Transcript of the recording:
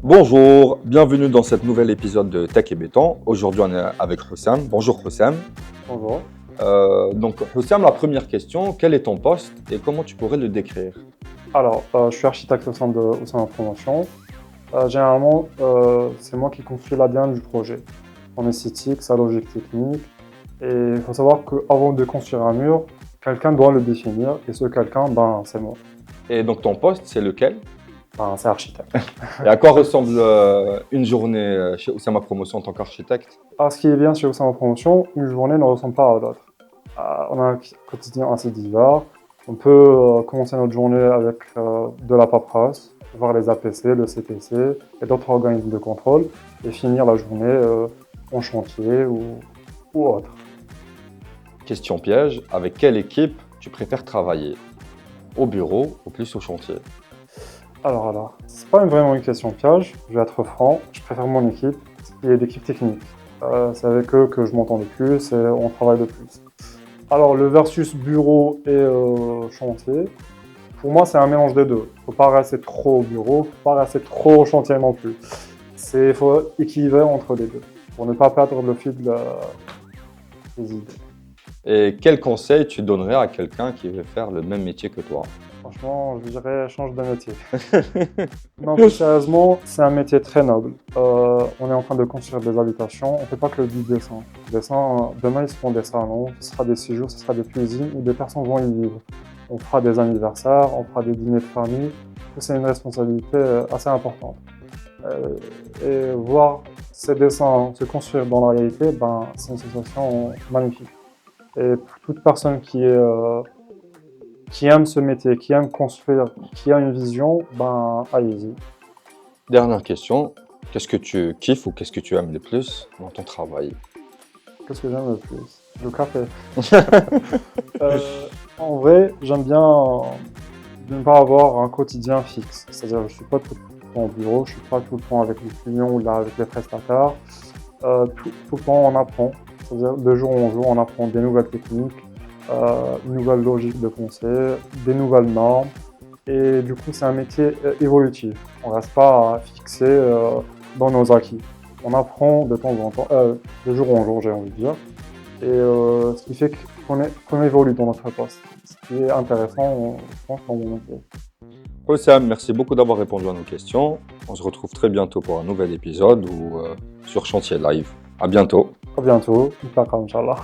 Bonjour, bienvenue dans cet nouvel épisode de Tech et Béton. Aujourd'hui, on est avec Hussam. Bonjour Hussam. Bonjour. Donc Hussam, la première question, quel est ton poste et comment tu pourrais le décrire? Alors, je suis architecte au sein de la promotion. Généralement, c'est moi qui construis l'ADN du projet. Son esthétique, sa logique technique. Et il faut savoir qu'avant de construire un mur, quelqu'un doit le définir. Et ce quelqu'un, c'est moi. Et donc ton poste, c'est lequel? C'est architecte. Et à quoi ressemble une journée chez Oussama Promotion en tant qu'architecte? Alors, ce qui est bien chez Oussama Promotion, une journée ne ressemble pas à l'autre. On a un quotidien assez divers. On peut commencer notre journée avec de la paperasse, voir les APC, le CPC et d'autres organismes de contrôle, et finir la journée en chantier ou autre. Question piège, avec quelle équipe tu préfères travailler? Au bureau ou plus au chantier? Alors, c'est pas vraiment une question piège, je vais être franc, je préfère mon équipe, qui est l'équipe technique. C'est avec eux que je m'entends le plus et on travaille le plus. Alors, le versus bureau et chantier, pour moi, c'est un mélange des deux. Faut pas rester trop au bureau, faut pas rester trop au chantier non plus. Il faut équilibrer entre les deux, pour ne pas perdre le fil des idées. Et quel conseil tu donnerais à quelqu'un qui veut faire le même métier que toi? Franchement, je dirais change de métier. Non, plus sérieusement, c'est un métier très noble. On est en train de construire des habitations, on ne fait pas que du dessin. Le dessin, demain, ils se font des salons, ce sera des séjours, ce sera des cuisines où des personnes vont y vivre. On fera des anniversaires, on fera des dîners de famille. C'est une responsabilité assez importante. Et voir ces dessins se construire dans la réalité, c'est une sensation magnifique. Et pour toute personne qui aime ce métier, qui aime construire, qui a une vision, allez-y. Dernière question, qu'est-ce que tu kiffes ou qu'est-ce que tu aimes le plus dans ton travail? Qu'est-ce que j'aime le plus? Le café. En vrai, j'aime bien de ne pas avoir un quotidien fixe. C'est-à-dire, je ne suis pas tout le temps au bureau, je ne suis pas tout le temps avec les clients ou là, avec les prestataires. Tout le temps, on apprend. C'est-à-dire, de jour en jour, on apprend des nouvelles techniques, une nouvelle logique de pensée, des nouvelles normes. Et du coup, c'est un métier évolutif. On ne reste pas fixé dans nos acquis. On apprend de temps en temps, de jour en jour, j'ai envie de dire. Et ce qui fait qu'on évolue dans notre poste. Ce qui est intéressant, je pense, dans mon métier. Hussam, merci beaucoup d'avoir répondu à nos questions. On se retrouve très bientôt pour un nouvel épisode ou sur Chantier Live. À bientôt. À bientôt. Inch'Allah.